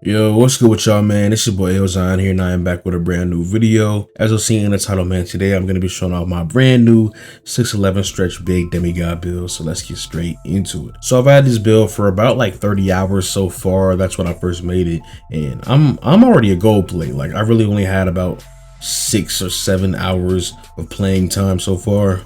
Yo, what's good with y'all, man? It's your boy Elzon here, and I am back with a brand new video. As you'll see in the title, man, today I'm going to be showing off my brand new 6'11 stretch big demigod build. So let's get straight into it. So I've had this build for about like 30 hours so far. That's when I first made it, and I'm already a gold plate. Like, I really only had about 6 or 7 hours of playing time so far,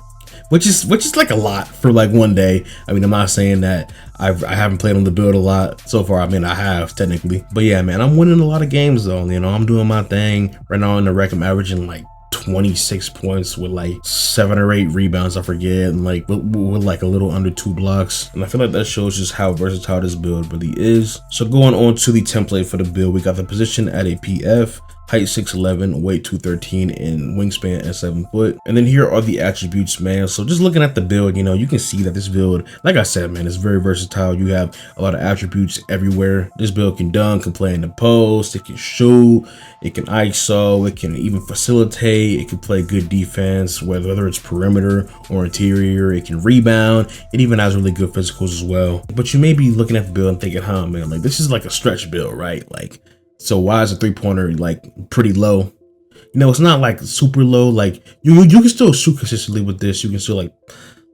which is like a lot for like one day. I mean, I'm not saying that I haven't played on the build a lot so far. I mean, I have technically, but yeah, man, I'm winning a lot of games though. You know, I'm doing my thing right now in the rec. I'm averaging like 26 points with like 7 or 8 rebounds, I forget, and like with like a little under 2 blocks. And I feel like that shows just how versatile this build really is. So going on to the template for the build, we got the position at a PF, height 6'11", weight 213, and wingspan at 7 foot. And then here are the attributes, man. So just looking at the build, you know, you can see that this build, like I said, man, it's very versatile. You have a lot of attributes everywhere. This build can dunk, can play in the post, it can shoot, it can ISO, it can even facilitate, it can play good defense, whether it's perimeter or interior, it can rebound, it even has really good physicals as well. But you may be looking at the build and thinking, huh, man, like this is like a stretch build, right? Like, so why is a 3-pointer like pretty low? You know, it's not like super low. Like you can still shoot consistently with this. You can still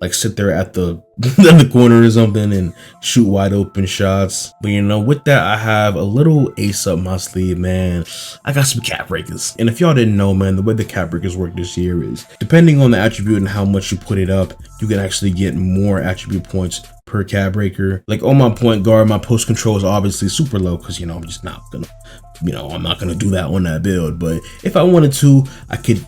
like sit there at the in the corner or something and shoot wide open shots. But you know, with that, I have a little ace up my sleeve, man. I got some cap breakers. And if y'all didn't know, man, the way the cap breakers work this year is depending on the attribute and how much you put it up, you can actually get more attribute points per cap breaker. Like on my point guard, my post control is obviously super low because, you know, I'm just not gonna, you know, I'm not gonna do that on that build. But if I wanted to, I could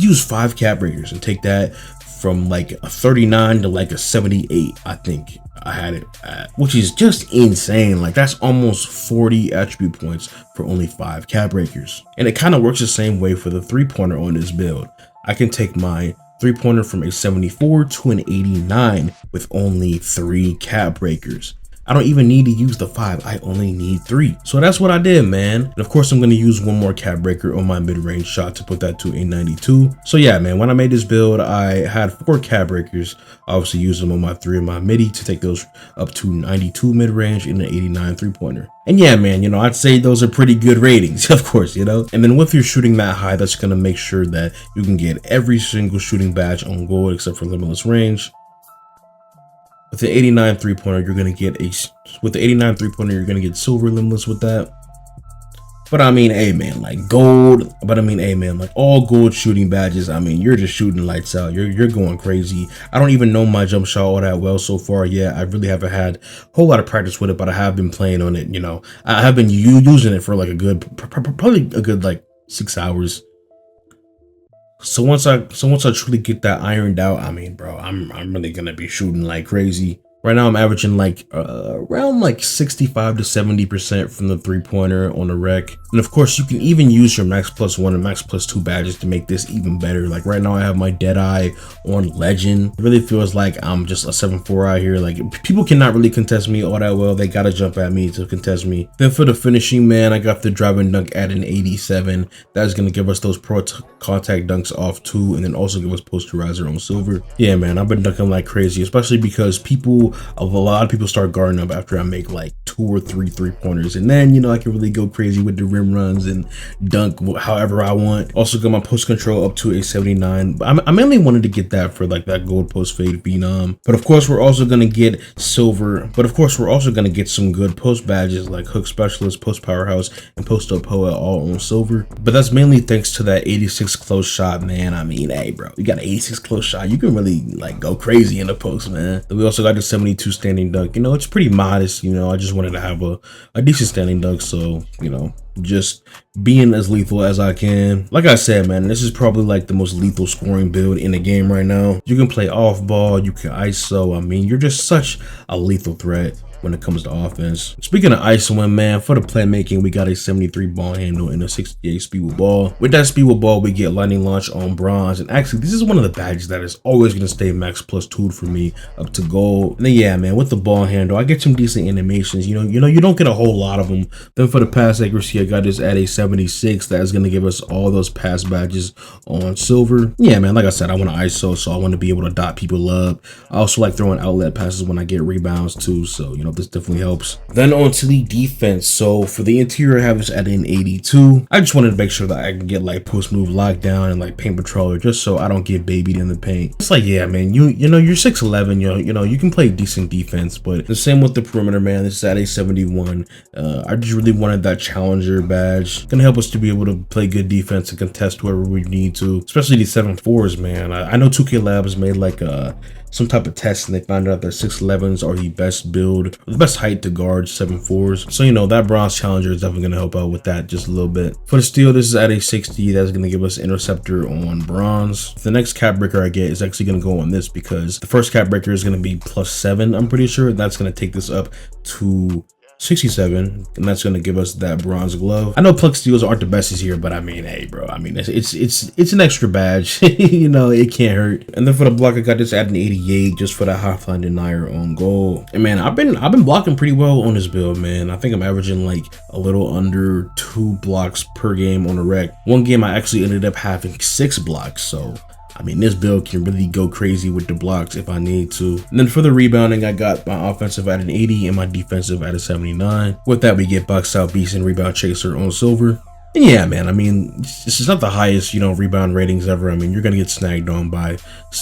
use 5 cap breakers and take that from like a 39 to like a 78. I think I had it at, which is just insane. Like that's almost 40 attribute points for only 5 cap breakers. And it kind of works the same way for the 3-pointer on this build. I can take my 3-pointer from a 74 to an 89 with only 3 cap breakers. I don't even need to use the 5, I only need 3. So that's what I did, man. And of course, I'm going to use one more cap breaker on my mid-range shot to put that to a 92. So yeah, man, when I made this build, I had 4 cap breakers. I obviously used them on my 3 and my midi to take those up to 92 mid-range and an 89 3-pointer. And yeah, man, you know, I'd say those are pretty good ratings, of course, you know. And then with your shooting that high, that's going to make sure that you can get every single shooting badge on gold except for limitless range. With the 89 3-pointer, you're gonna get silver limitless with that. But I mean, hey man, like gold. But I mean, hey man, like all gold shooting badges. I mean, you're just shooting lights out. You're going crazy. I don't even know my jump shot all that well so far yet. I really haven't had a whole lot of practice with it, but I have been playing on it. You know, I have been using it for like a good, probably a good like 6 hours. So once I truly get that ironed out, I mean, bro, I'm really gonna be shooting like crazy. Right now I'm averaging like around like 65 to 70% from the 3-pointer on the rec. And of course you can even use your max +1 and max +2 badges to make this even better. Like right now I have my Deadeye on legend. It really feels like I'm just a 7-4 out here. Like people cannot really contest me all that well. They gotta jump at me to contest me. Then for the finishing, man, I got the drive and dunk at an 87. That's gonna give us those pro contact dunks off too, and then also give us posterizer on silver. Yeah, man, I've been dunking like crazy, especially because a lot of people start guarding up after I make like 2 or 3 3-pointers, and then, you know, I can really go crazy with the rim runs and dunk however I want. Also got my post control up to a 79. I mainly wanted to get that for like that gold post fade phenom. But of course we're also gonna get silver. But of course we're also gonna get some good post badges like hook specialist, post powerhouse, and post up poet all on silver. But that's mainly thanks to that 86 close shot, man. I mean, hey bro, you got an 86 close shot, you can really like go crazy in the post, man. Then we also got the 72 standing dunk. You know, it's pretty modest. You know, I just wanted to have a decent standing dunk, so, you know, just being as lethal as I can. Like I said, man, this is probably like the most lethal scoring build in the game right now. You can play off ball, you can ISO. I mean, you're just such a lethal threat when it comes to offense. Speaking of ISOing, man, for the playmaking, we got a 73 ball handle and a 68 speed with ball. With that speed with ball, we get lightning launch on bronze. And actually, this is one of the badges that is always going to stay max +2 for me up to gold. And then, yeah, man, with the ball handle, I get some decent animations. You know, you don't get a whole lot of them. Then for the pass accuracy, I got this at a 76. That is going to give us all those pass badges on silver. Yeah, man, like I said, I want to ISO, so I want to be able to dot people up. I also like throwing outlet passes when I get rebounds too. So, you know, this definitely helps. Then on to the defense. So for the interior, I have this at an 82. I just wanted to make sure that I can get like post move lockdown and like paint patroller, just so I don't get babied in the paint. It's like, yeah, man, you know, you're 6'11", you can play decent defense, but the same with the perimeter, man. This is at a 71. I just really wanted that challenger badge. Gonna help us to be able to play good defense and contest wherever we need to, especially these 7'4s, man. I know 2K Labs made like some type of test and they found out that 6'11s are the best build, the best height to guard 7'4s. So, you know, that bronze challenger is definitely gonna help out with that just a little bit. For the steel, this is at a 60. That's gonna give us interceptor on bronze. The next cap breaker I get is actually gonna go on this, because the first cap breaker is gonna be +7, I'm pretty sure. That's gonna take this up to 67, and that's going to give us that bronze glove. I know plug steals aren't the bestest here, but I mean, hey bro, I mean, it's an extra badge. You know, it can't hurt. And then for the block, I got this at an 88 just for the high flying denier on goal. And man, I've been blocking pretty well on this build, man. I think I'm averaging like a little under 2 blocks per game on the rec. One game I actually ended up having 6 blocks, so I mean, this build can really go crazy with the blocks if I need to. And then for the rebounding, I got my offensive at an 80 and my defensive at a 79. With that, we get box out beast and rebound chaser on silver. And yeah, man, I mean, this is not the highest, you know, rebound ratings ever. I mean, you're gonna get snagged on by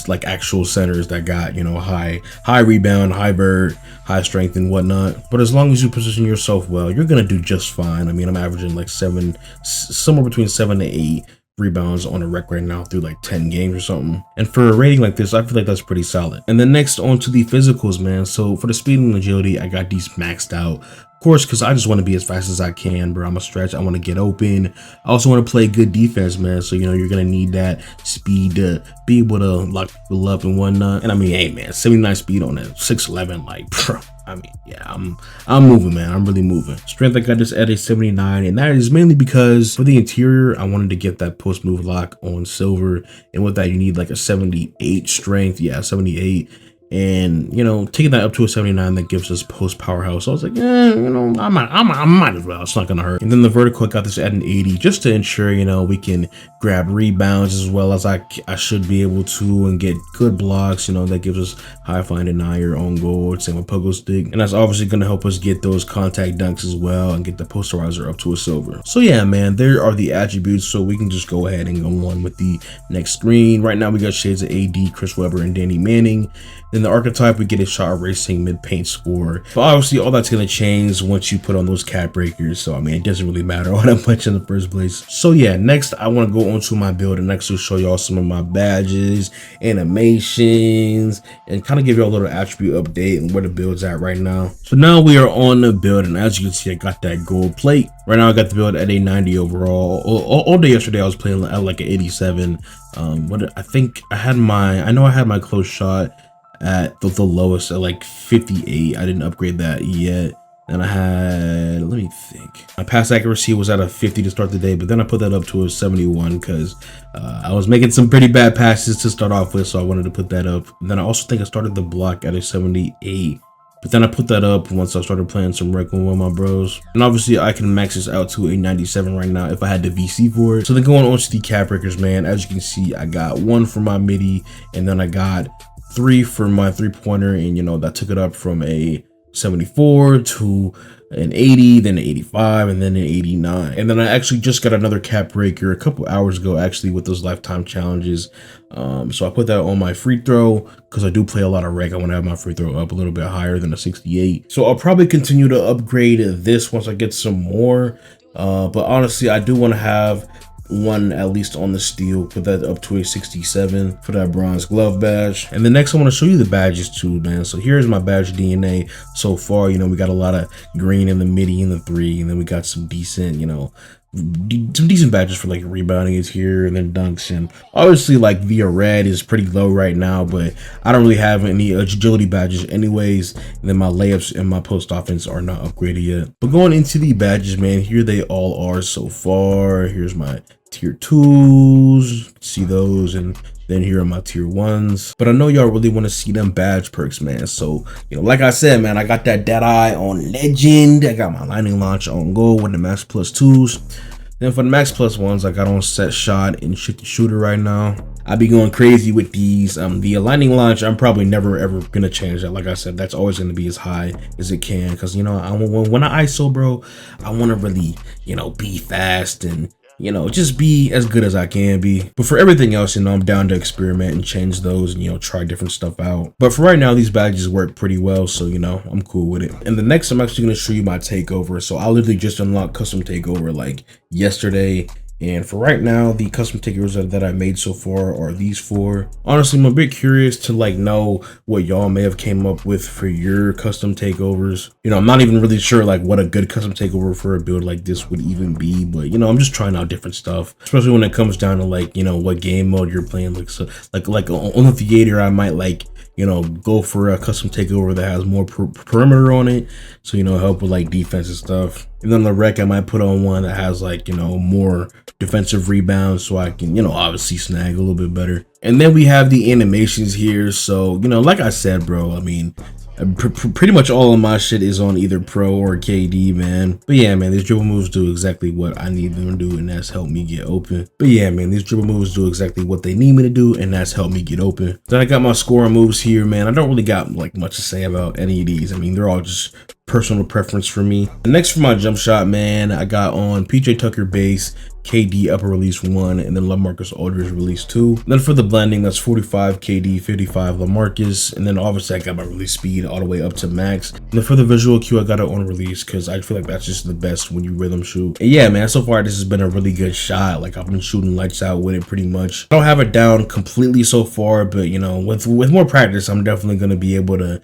like actual centers that got, you know, high rebound, high vert, high strength and whatnot. But as long as you position yourself well, you're gonna do just fine. I mean, I'm averaging like somewhere between 7 to 8 rebounds on a rec right now through like 10 games or something. And for a rating like this, I feel like that's pretty solid. And then next on to the physicals, man. So for the speed and agility, I got these maxed out. Of course, because I just want to be as fast as I can, bro. I'm a stretch. I want to get open. I also want to play good defense, man. So, you know, you're going to need that speed to be able to lock people up and whatnot. And I mean, hey, man, 79 speed on that 6'11", like, bro. I mean, yeah, I'm moving, man. I'm really moving. Strength, I got this at a 79, and that is mainly because for the interior, I wanted to get that post move lock on silver, and with that, you need like a 78 strength. Yeah, 78. And, you know, taking that up to a 79, that gives us post powerhouse. So I was like, you know, I might as well. It's not gonna hurt. And then the vertical, I got this at an 80, just to ensure, you know, we can grab rebounds as well as I should be able to, and get good blocks. You know, that gives us high flying denier on goal, same with pogo stick, and that's obviously gonna help us get those contact dunks as well and get the posterizer up to a silver. So yeah, man, there are the attributes. So we can just go ahead and go on with the next screen. Right now, we got shades of AD, Chris Webber, and Danny Manning. Then the archetype, we get a shot racing mid paint score. But obviously all that's gonna change once you put on those cap breakers. So I mean, it doesn't really matter all that much in the first place. So yeah, next I want to go on to my build and actually show y'all some of my badges, animations, and kind of give y'all a little attribute update and where the build's at right now. So now we are on the build, and as you can see, I got that gold plate. Right now I got the build at a 90 overall. All day yesterday I was playing at like an 87. I know I had my close shot at the lowest at like 58. I didn't upgrade that yet. And I had, let me think, my pass accuracy was at a 50 to start the day, but then I put that up to a 71 because I was making some pretty bad passes to start off with, so I wanted to put that up. And then I also think I started the block at a 78, but then I put that up once I started playing some rec with one of my bros. And obviously I can max this out to a 97 right now if I had the VC for it. So then going on to the cap breakers, man, as you can see, I got 1 for my midi, and then I got 3 for my 3-pointer, and you know, that took it up from a 74 to an 80, then an 85, and then an 89. And then I actually just got another cap breaker a couple hours ago, actually, with those lifetime challenges. So I put that on my free throw because I do play a lot of rec. I want to have my free throw up a little bit higher than a 68. So I'll probably continue to upgrade this once I get some more. But honestly, I do want to have one at least on the steel, put that up to a 67 for that bronze glove badge. And the next I want to show you the badges too, man. So here's my badge DNA so far. You know, we got a lot of green in the midi and the 3, and then we got some decent, you know, some decent badges for like rebounding is here, and then dunks. And obviously like via red is pretty low right now, but I don't really have any agility badges anyways. And then my layups and my post offense are not upgraded yet. But going into the badges, man, here they all are so far. Here's my tier 2s, see those, and then here are my tier 1s. But I know y'all really want to see them badge perks, man. So, you know, like I said, man, I got that dead eye on legend. I got my lightning launch on goal with the max plus 2s. Then for the max plus 1s, I got on set shot and shoot the shooter right now. I be going crazy with these. The aligning launch, I'm probably never ever gonna change that. Like I said, that's always gonna be as high as it can, because you know, when I ISO, bro, I want to really, you know, be fast and, you know, just be as good as I can be. But for everything else, you know, I'm down to experiment and change those and, you know, try different stuff out. But for right now, these badges work pretty well, so, you know, I'm cool with it. And the next, I'm actually going to show you my takeover. So I literally just unlocked custom takeover like yesterday. And for right now, the custom takeovers that I made so far are these 4. Honestly, I'm a bit curious to like know what y'all may have came up with for your custom takeovers. You know, I'm not even really sure like what a good custom takeover for a build like this would even be, but you know, I'm just trying out different stuff, especially when it comes down to like, you know, what game mode you're playing. Like, so like on the theater, I might like, you know, go for a custom takeover that has more perimeter on it, so, you know, help with like defense and stuff. And then the rec, I might put on one that has like, you know, more defensive rebounds, so I can, you know, obviously snag a little bit better. And then we have the animations here. So, you know, like I said, bro, I mean, pretty much all of my shit is on either pro or KD, man. But yeah, man, these dribble moves do exactly what I need them to do, and that's helped me get open. But yeah, man, these dribble moves do exactly what they need me to do, and that's helped me get open. Then I got my scoring moves here, man. I don't really got like much to say about any of these. I mean, they're all just personal preference for me. And next for my jump shot, man, I got on PJ Tucker base, KD upper release 1, and then LaMarcus Aldridge release 2. Then for the blending, that's 45 KD, 55 LaMarcus, and then obviously I got my release speed all the way up to max. And then for the visual cue, I got it on release because I feel like that's just the best when you rhythm shoot. And yeah, man, so far this has been a really good shot. Like, I've been shooting lights out with it pretty much. I don't have it down completely so far, but you know, with more practice, I'm definitely going to be able to,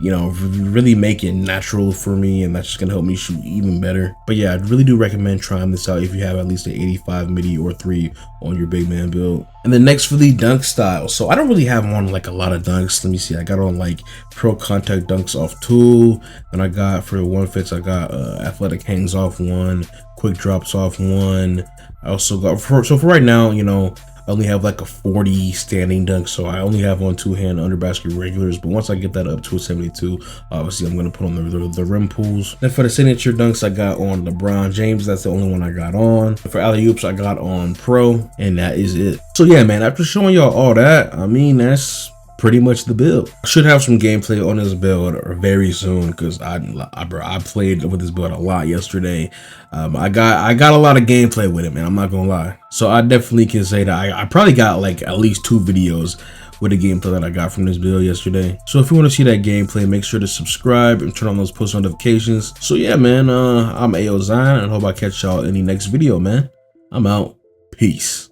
you know, really make it natural for me, and that's just gonna help me shoot even better. But yeah, I really do recommend trying this out if you have at least an 85 midi or 3 on your big man build. And then next for the dunk style, so I don't really have on like a lot of dunks. Let me see, I got on like pro contact dunks off 2, and I got for the 1-fits, I got athletic hangs off 1, quick drops off 1. I also got for right now, you know, I only have like a 40 standing dunk, so I only have on 2-hand under basket regulars. But once I get that up to a 72, obviously I'm gonna put on the rim pulls. Then for the signature dunks, I got on LeBron James. That's the only one I got on. For alley oops, I got on pro, and that is it. So yeah, man, after showing y'all all that, I mean, that's pretty much the build. I should have some gameplay on this build very soon, because I played with this build a lot yesterday. I got a lot of gameplay with it, man. I'm not gonna lie. So I definitely can say that I probably got like at least 2 videos with the gameplay that I got from this build yesterday. So if you want to see that gameplay, make sure to subscribe and turn on those post notifications. So yeah, man, I'm AO Zion, and I hope I catch y'all in the next video, man. I'm out. Peace.